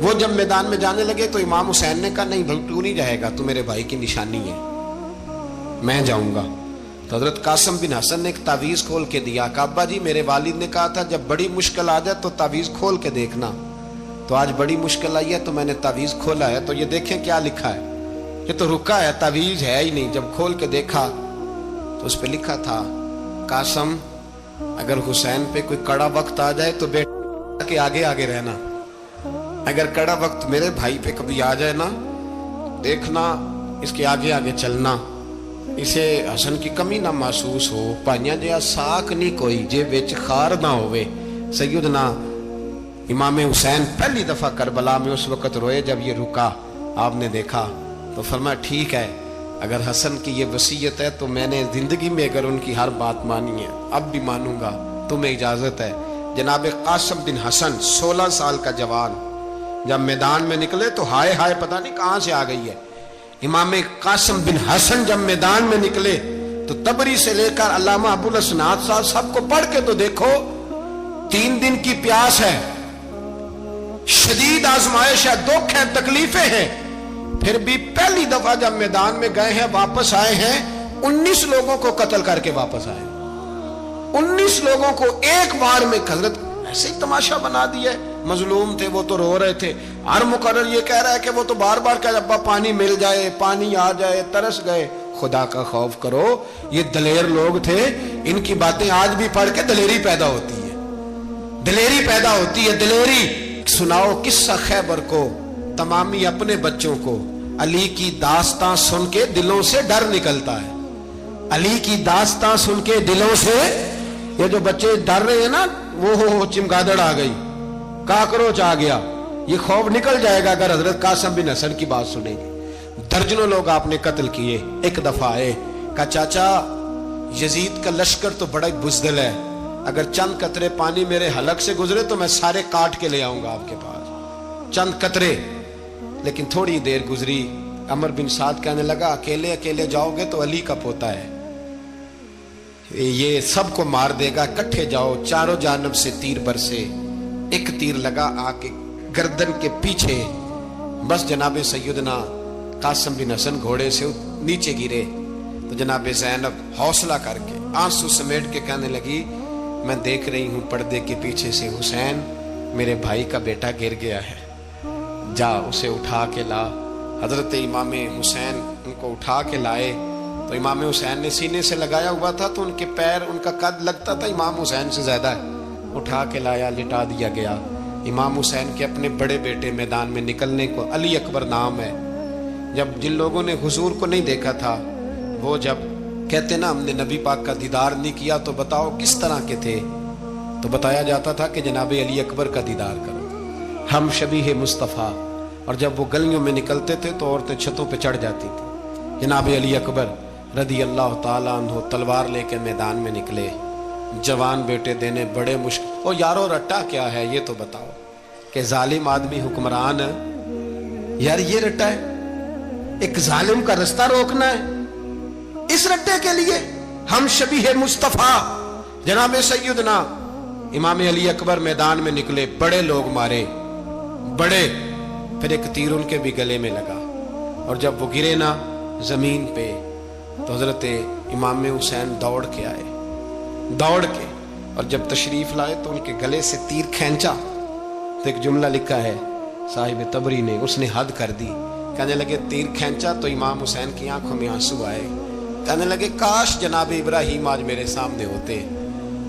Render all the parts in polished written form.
وہ جب میدان میں جانے لگے تو امام حسین نے کہا نہیں بھائی تو نہیں جائے گا، تو میرے بھائی کی نشانی ہے، میں جاؤں گا۔ تو حضرت قاسم بن حسن نے ایک تعویذ کھول کے دیا کہ ابا جی میرے والد نے کہا تھا جب بڑی مشکل آ جائے تو تعویذ کھول کے دیکھنا، تو آج بڑی مشکل آئی ہے تو میں نے تعویذ کھولا ہے، تو یہ دیکھیں کیا لکھا ہے، یہ تو رکا ہے، تعویذ ہے ہی نہیں۔ جب کھول کے دیکھا تو اس پہ لکھا تھا قاسم اگر حسین پہ کوئی کڑا وقت آ جائے تو بیٹا کے آگے آگے رہنا، اگر کڑا وقت میرے بھائی پہ کبھی آ جائے نا دیکھنا اس کے آگے آگے چلنا، اسے حسن کی کمی نہ محسوس ہو، پائیاں جیا ساک نہیں کوئی جے وچ خار نہ ہوئے۔ سیدنا امام حسین پہلی دفعہ کربلا میں اس وقت روئے جب یہ رکا، آپ نے دیکھا تو فرمایا ٹھیک ہے اگر حسن کی یہ وصیت ہے تو میں نے زندگی میں اگر ان کی ہر بات مانی ہے اب بھی مانوں گا، تمہیں اجازت ہے۔ جناب قاسم بن حسن 16 سال کا جوان جب میدان میں نکلے تو ہائے ہائے پتہ نہیں کہاں سے آ گئی ہے۔ امام قاسم بن حسن جب میدان میں نکلے تو تبری سے لے کر علامہ ابو الاسناد صاحب سب کو پڑھ کے تو دیکھو، 3 دن کی پیاس ہے، شدید آزمائش ہے، دکھ ہے، تکلیفیں ہیں، پھر بھی پہلی دفعہ جب میدان میں گئے ہیں واپس آئے ہیں 19 لوگوں کو قتل کر کے واپس آئے، 19 لوگوں کو ایک بار میں۔ حضرت ایسے ہی تماشا بنا دیا، مظلوم تھے وہ تو رو رہے تھے، ہر مقرر یہ کہہ رہا ہے کہ وہ تو بار بار کہ ابا پانی مل جائے، پانی آ جائے، ترس گئے۔ خدا کا خوف کرو، یہ دلیر لوگ تھے، ان کی باتیں آج بھی پڑھ کے دلیری پیدا ہوتی ہے، دلیری پیدا ہوتی ہے، دلیری۔ سناؤ قصہ خیبر کو تمامی اپنے بچوں کو، علی کی داستان سن کے دلوں سے ڈر نکلتا ہے، علی کی داستان سن کے دلوں سے یہ جو بچے ڈر رہے ہیں نا وہ چمگادڑ آ گئی، کاکروچ آ گیا، یہ خوف نکل جائے گا اگر حضرت قاسم بن حسن کی بات سنیں گے۔ درجنوں لوگ آپ نے قتل کیے، ایک دفعہ آئے کہا چاچا یزید کا لشکر تو بڑا بزدل ہے، اگر چند قطرے پانی میرے حلق سے گزرے تو میں سارے کاٹ کے لے آؤں گا آپ کے پاس، چند قطرے۔ لیکن تھوڑی دیر گزری، عمر بن سعد کہنے لگا اکیلے اکیلے جاؤ گے تو علی کا پوتا ہے، یہ سب کو مار دے گا، کٹھے جاؤ۔ چاروں جانب سے تیر برسے، ایک تیر لگا آ کے گردن کے پیچھے، بس جناب سیدنا قاسم بن حسن گھوڑے سے نیچے گرے تو جناب زینب حوصلہ کر کے آنسو سمیٹ کے کہنے لگی میں دیکھ رہی ہوں پردے کے پیچھے سے حسین میرے بھائی کا بیٹا گر گیا ہے، جا اسے اٹھا کے لا۔ حضرت امام حسین ان کو اٹھا کے لائے تو امام حسین نے سینے سے لگایا ہوا تھا تو ان کے پیر، ان کا قد لگتا تھا امام حسین سے زیادہ ہے، اٹھا کے لایا، لٹا دیا گیا۔ امام حسین کے اپنے بڑے بیٹے میدان میں نکلنے کو، علی اکبر نام ہے، جب جن لوگوں نے حضور کو نہیں دیکھا تھا وہ جب کہتے نا ہم نے نبی پاک کا دیدار نہیں کیا تو بتاؤ کس طرح کے تھے، تو بتایا جاتا تھا کہ جناب علی اکبر کا دیدار کرو، ہم شبیہ مصطفیٰ۔ اور جب وہ گلیوں میں نکلتے تھے تو عورتیں چھتوں پہ چڑھ جاتی تھی۔ جناب علی اکبر رضی اللہ تعالیٰ عنہ تلوار لے کے میدان میں نکلے، جوان بیٹے دینے بڑے مشکل۔ او یارو رٹا کیا ہے یہ تو بتاؤ، کہ ظالم آدمی حکمران ہے یار، یہ رٹا ہے، ایک ظالم کا رستہ روکنا ہے، اس رٹے کے لیے ہم شبیہ مصطفیٰ۔ جناب سیدنا امام علی اکبر میدان میں نکلے، بڑے لوگ مارے، بڑے، پھر ایک تیر ان کے بھی گلے میں لگا، اور جب وہ گرے نا زمین پہ تو حضرت امام حسین دوڑ کے آئے، دوڑ کے، اور جب تشریف لائے تو ان کے گلے سے تیر کھینچا تو ایک جملہ لکھا ہے صاحب تبری نے، اس نے حد کر دی، کہنے لگے تیر کھینچا تو امام حسین کی آنکھوں میں آنسو آئے، کہنے لگے کاش جناب ابراہیم آج میرے سامنے ہوتے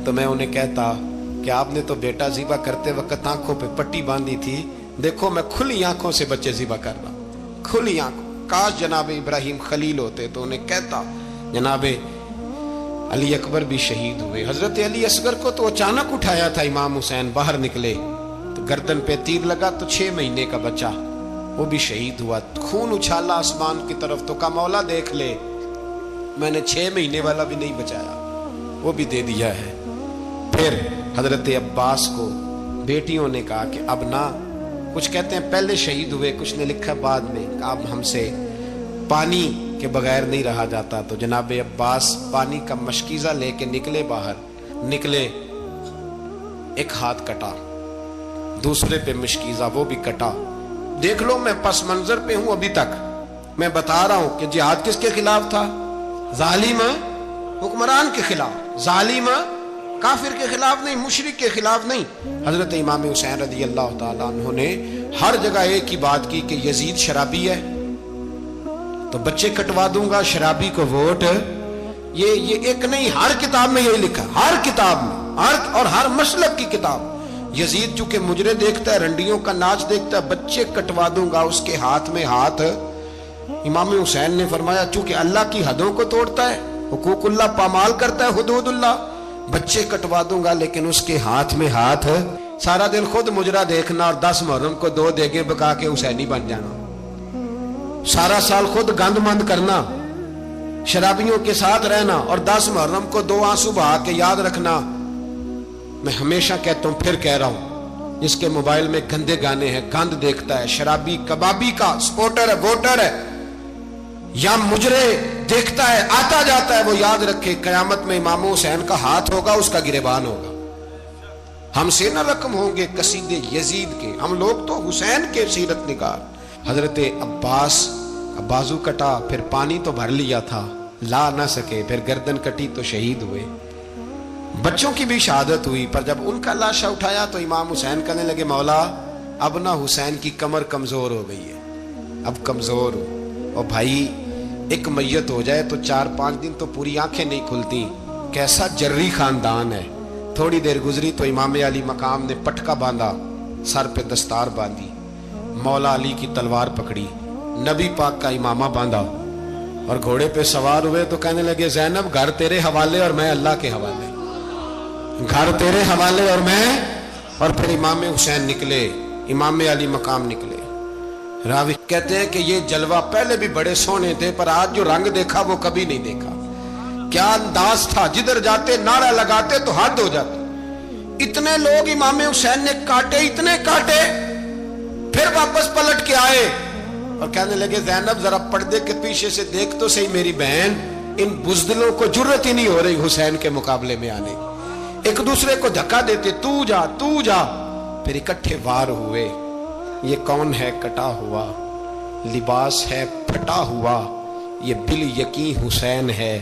تو میں انہیں کہتا کہ آپ نے تو بیٹا ذبح کرتے وقت آنکھوں پہ پٹی باندھی تھی، دیکھو میں کھلی آنکھوں سے بچے ذبح کر رہا ہوں، کھلی آنکھوں، کاش جناب ابراہیم خلیل ہوتے تو انہیں کہتا۔ جناب علی اکبر بھی شہید ہوئے۔ حضرت علی اصغر کو تو اچانک اٹھایا تھا امام حسین، باہر نکلے تو گردن پہ تیر لگا تو 6 مہینے کا بچہ وہ بھی شہید ہوا، خون اچھالا آسمان کی طرف تو کہا مولا دیکھ لے میں نے 6 مہینے والا بھی نہیں بچایا، وہ بھی دے دیا ہے۔ پھر حضرت عباس کو بیٹیوں نے کہا کہ اب نہ، کچھ کہتے ہیں پہلے شہید ہوئے، کچھ نے لکھا بعد میں، کہ اب ہم سے پانی کے بغیر نہیں رہا جاتا، تو جناب عباس پانی کا مشکیزہ لے کے نکلے، باہر نکلے، ایک ہاتھ کٹا، دوسرے پہ مشکیزہ وہ بھی کٹا، دیکھ لو میں پس منظر پہ ہوں ابھی تک، میں بتا رہا ہوں کہ جہاد کس کے خلاف تھا؟ ظالم حکمران کے خلاف، ظالم کافر کے خلاف نہیں، مشرک کے خلاف نہیں۔ حضرت امام حسین رضی اللہ تعالیٰ عنہ نے ہر جگہ ایک ہی بات کی کہ یزید شرابی ہے تو بچے کٹوا دوں گا، شرابی کو ووٹ۔ یہ ایک نہیں، ہر کتاب میں یہی لکھا، ہر کتاب میں، اور ہر مسلک کی کتاب۔ یزید چونکہ مجرے دیکھتا ہے، رنڈیوں کا ناچ دیکھتا ہے، بچے کٹوا دوں گا، اس کے ہاتھ میں ہاتھ۔ امام حسین نے فرمایا چونکہ اللہ کی حدوں کو توڑتا ہے، حقوق اللہ پامال کرتا ہے، حدود اللہ، بچے کٹوا دوں گا لیکن اس کے ہاتھ میں ہاتھ۔ سارا دن خود مجرا دیکھنا اور 10 محرم کو 2 دیگیں پکا کے حسینی بن جانا، سارا سال خود گند مند کرنا، شرابیوں کے ساتھ رہنا، اور 10 محرم کو 2 آنسو بہا کے یاد رکھنا۔ میں ہمیشہ کہتا ہوں، پھر کہہ رہا ہوں، جس کے موبائل میں گندے گانے ہیں، گند دیکھتا ہے، شرابی کبابی کا سپورٹر ہے، ووٹر ہے، یا مجرے دیکھتا ہے، آتا جاتا ہے، وہ یاد رکھے قیامت میں امام حسین کا ہاتھ ہوگا، اس کا گریبان ہوگا۔ ہم سے نہ رقم ہوں گے قصیدے یزید کے، ہم لوگ تو حسین کے سیرت نگار۔ حضرت عباس کا بازو کٹا، پھر پانی تو بھر لیا تھا، لا نہ سکے، پھر گردن کٹی تو شہید ہوئے۔ بچوں کی بھی شہادت ہوئی، پر جب ان کا لاشا اٹھایا تو امام حسین کہنے لگے مولا اب نہ حسین کی کمر کمزور ہو گئی ہے، اب کمزور ہو۔ اور بھائی ایک میت ہو جائے تو 4-5 دن تو پوری آنکھیں نہیں کھلتی، کیسا جری خاندان ہے۔ تھوڑی دیر گزری تو امام علی مقام نے پٹکا باندھا، سر پہ دستار باندھی، مولا علی کی تلوار پکڑی، نبی پاک کا امامہ باندھا، اور گھوڑے پہ سوار ہوئے تو کہنے لگے زینب گھر تیرے حوالے اور میں اللہ کے حوالے، گھر تیرے حوالے اور میں۔ اور پھر امام حسین نکلے، امام علی مقام نکلے۔ راوی کہتے ہیں کہ یہ جلوہ پہلے بھی بڑے سونے تھے، پر آج جو رنگ دیکھا وہ کبھی نہیں دیکھا۔ کیا انداز تھا، جدھر جاتے نعرہ لگاتے تو حد ہو جاتے۔ اتنے لوگ امام حسین نے کاٹے، اتنے کاٹے، پھر واپس پلٹ کے آئے اور کہنے لگے زینب ذرا پردے کے پیچھے سے دیکھ تو صحیح میری بہن، ان بزدلوں کو جرت ہی نہیں ہو رہی حسین کے مقابلے میں آنے، ایک دوسرے کو دھکا دیتے، تو جا تو جا، پھر اکٹھے وار ہوئے۔ یہ کون ہے کٹا ہوا، لباس ہے پھٹا ہوا، یہ بال یقین حسین ہے،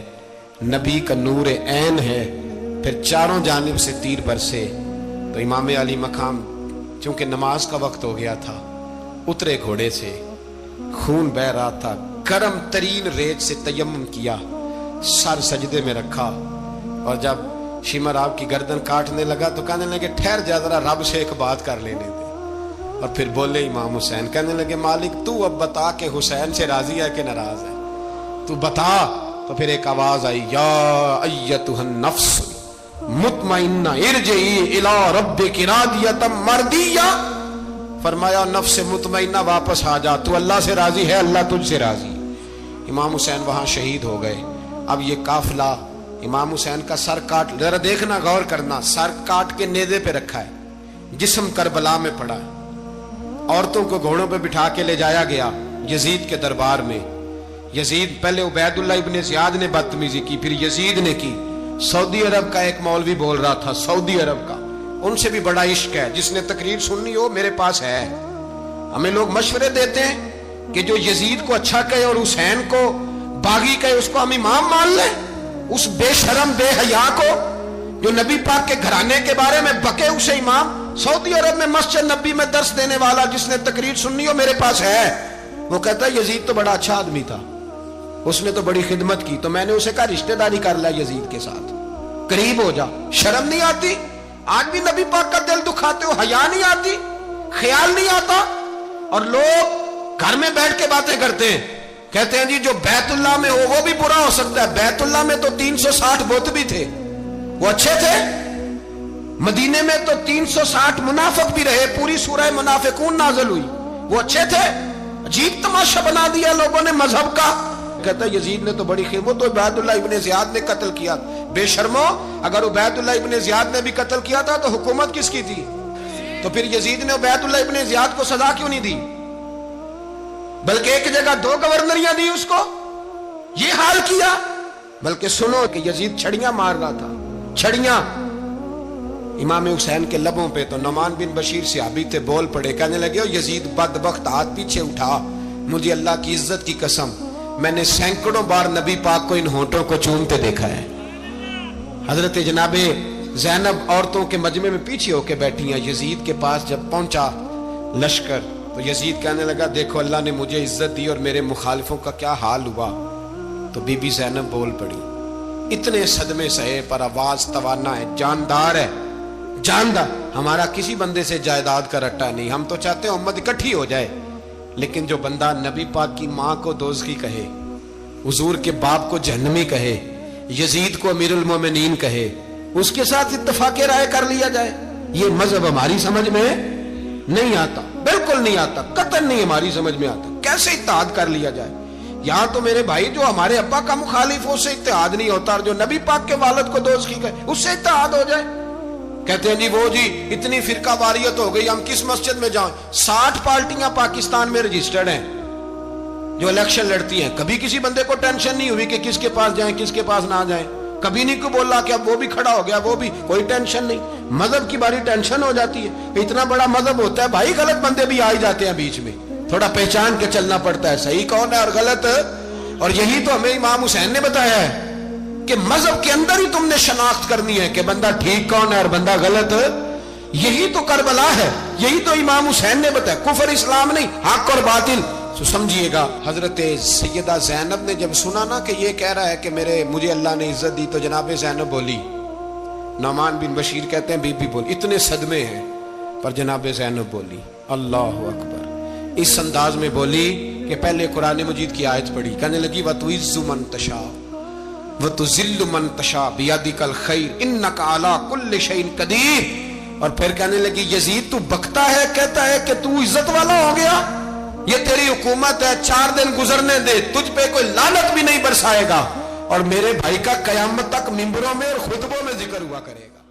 نبی کا نور عین ہے۔ پھر چاروں جانب سے تیر برسے تو امام علی مقام چونکہ نماز کا وقت ہو گیا تھا، اترے گھوڑے سے، خون بہ رہا تھا، گرم ترین ریت سے تیمم کیا، سر سجدے میں رکھا، اور جب شمر آپ کی گردن کاٹنے لگا تو کہنے لگے ٹھہر جا ذرا رب سے ایک بات کر لینے دے۔ اور پھر بولے امام حسین، کہنے لگے مالک تو اب بتا کہ حسین سے راضی ہے کہ ناراض ہے، تو بتا۔ تو پھر ایک آواز آئی، یا ایتھا النفس مطمئنہ ارجعی الی ربک راضیۃ مرضیہ، فرمایا نفس مطمئنہ واپس آ جا، تو اللہ سے راضی ہے، اللہ تجھ سے راضی۔ امام حسین وہاں شہید ہو گئے۔ اب یہ قافلہ امام حسین کا سر کاٹ، ذرا دیکھنا غور کرنا، سر کاٹ کے نیزے پہ رکھا ہے، جسم کربلا میں پڑا ہے، عورتوں کو گھوڑوں پہ بٹھا کے لے جایا گیا یزید کے دربار میں۔ یزید پہلے عبید اللہ ابن زیاد نے بدتمیزی کی، پھر یزید نے کی۔ سعودی عرب کا ایک مولوی بول رہا تھا، سعودی عرب کا، ان سے بھی بڑا عشق ہے، جس نے تقریر سننی ہو میرے پاس ہے۔ ہمیں لوگ مشورے دیتے ہیں کہ جو یزید کو اچھا کہے اور حسین کو باغی کہے اس کو ہم امام مان لیں، اس بے شرم بے حیا کو جو نبی پاک کے گھرانے کے بارے میں بکے اسے امام۔ سعودی عرب میں مسجد نبی میں درس دینے والا جس نے تقریر سننی ہو میرے پاس ہے۔ وہ کہتا ہے یزید تو بڑا اچھا آدمی تھا، اس نے تو بڑی خدمت کی، تو میں نے اسے کہا رشتہ داری کر لیا یزید کے ساتھ، قریب ہو جا۔ شرم نہیں آتی؟ آج بھی نبی پاک کا دل دکھاتے ہو، حیا نہیں آتی، خیال نہیں آتا؟ اور لوگ گھر میں بیٹھ کے باتیں کرتے ہیں، کہتے ہیں جی جو بیت اللہ میں ہو وہ بھی برا ہو سکتا ہے۔ بیت اللہ میں تو 360 بت بھی تھے، وہ اچھے تھے۔ مدینے میں تو 360 منافق بھی رہے، پوری سورہ منافقون نازل ہوئی، وہ اچھے تھے۔ عجیب تماشا بنا دیا لوگوں نے مذہب کا۔ کہتا ہے یزید نے تو بڑی خدمت، تو عبید اللہ ابن زیاد نے قتل کیا۔ بے شرمو، اگر عبید اللہ ابن زیاد نے بھی قتل کیا تھا تو حکومت کس کی تھی؟ تو پھر یزید نے عبید اللہ ابن زیاد کو سزا کیوں نہیں دی، بلکہ ایک جگہ 2 گورنریاں دی اس کو؟ یہ حال کیا۔ بلکہ سنو کہ یزید چھڑیاں مار رہا تھا، چھڑیاں۔ امام حسین کے لبوں پہ تو نعمان بن بشیر صحابی تھے، بول پڑے، کہنے لگے یزید بدبخت ہاتھ پیچھے اٹھا، مجھے اللہ کی عزت کی قسم میں نے سینکڑوں بار نبی پاک کو ان ہونٹوں کو چومتے دیکھا ہے۔ حضرت جناب زینب عورتوں کے مجمع میں پیچھے ہو کے بیٹھی ہیں، یزید کے پاس جب پہنچا لشکر تو یزید کہنے لگا دیکھو اللہ نے مجھے عزت دی اور میرے مخالفوں کا کیا حال ہوا۔ تو بی بی زینب بول پڑی، اتنے صدمے سہے پر آواز توانا ہے، جاندار ہے، جاندار۔ ہمارا کسی بندے سے جائیداد کا رٹا نہیں، ہم تو چاہتے ہیں امت اکٹھی ہو جائے، لیکن جو بندہ نبی پاک کی ماں کو دوزخی کہے، حضور کے باپ کو جہنمی کہے، یزید کو امیر المومنین کہے، اس کے ساتھ اتفاق رائے کر لیا جائے، یہ مذہب ہماری سمجھ میں نہیں آتا، بالکل نہیں آتا، قطعاً نہیں ہماری سمجھ میں آتا۔ کیسے اتحاد کر لیا جائے؟ یہاں تو میرے بھائی جو ہمارے ابا کا مخالف ہو، اس سے اتحاد نہیں ہوتا، اور جو نبی پاک کے والد کو دوزخی کہے اس سے اتحاد ہو جائے۔ کہتے ہیں جی وہ جی اتنی فرقہ واریت ہو گئی، ہم کس مسجد میں جائیں؟ 60 پارٹیاں پاکستان میں رجسٹرڈ ہیں جو الیکشن لڑتی ہیں، کبھی کسی بندے کو ٹینشن نہیں ہوئی کہ کس کے پاس جائیں کس کے پاس نہ جائیں، کبھی نہیں کو بولا کہ اب وہ بھی کھڑا ہو گیا، وہ بھی، کوئی ٹینشن نہیں۔ مذہب کی باری ٹینشن ہو جاتی ہے، اتنا بڑا مذہب ہوتا ہے بھائی، غلط بندے بھی آ ہی جاتے ہیں بیچ میں، تھوڑا پہچان کے چلنا پڑتا ہے صحیح کون ہے اور غلط۔ اور یہی تو ہمیں امام حسین نے بتایا ہے کہ مذہب کے اندر ہی تم نے شناخت کرنی ہے کہ بندہ ٹھیک کون ہے اور بندہ غلط۔ یہی تو کربلا ہے، یہی تو امام حسین نے بتایا، کفر اسلام نہیں، حق اور باطل۔ تو سمجھیے گا حضرت سیدہ زینب نے جب سنا نا کہ یہ کہہ رہا ہے کہ مجھے اللہ نے عزت دی، تو جناب زینب بولی، نعمان بن بشیر کہتے ہیں بی بی بولی، اتنے صدمے ہیں پر جناب زینب بولی اللہ اکبر، اس انداز میں بولی کہ پہلے قرآن مجید کی آیت پڑھی، کہنے لگی وَتُعِزُّ مَن تَشَاءُ وَتُذِلُّ مَن تَشَاءُ بِيَدِكَ الْخَيْرُ إِنَّكَ عَلَىٰ كُلِّ شَيْءٍ قَدِيرٌ۔ اور پھر کہنے لگی یزید تو بکتا ہے، کہتا ہے کہ تو عزت والا ہو گیا، یہ تیری حکومت ہے، 4 دن گزرنے دے، تجھ پہ کوئی لعنت بھی نہیں برسائے گا، اور میرے بھائی کا قیامت تک ممبروں میں اور خطبوں میں ذکر ہوا کرے گا۔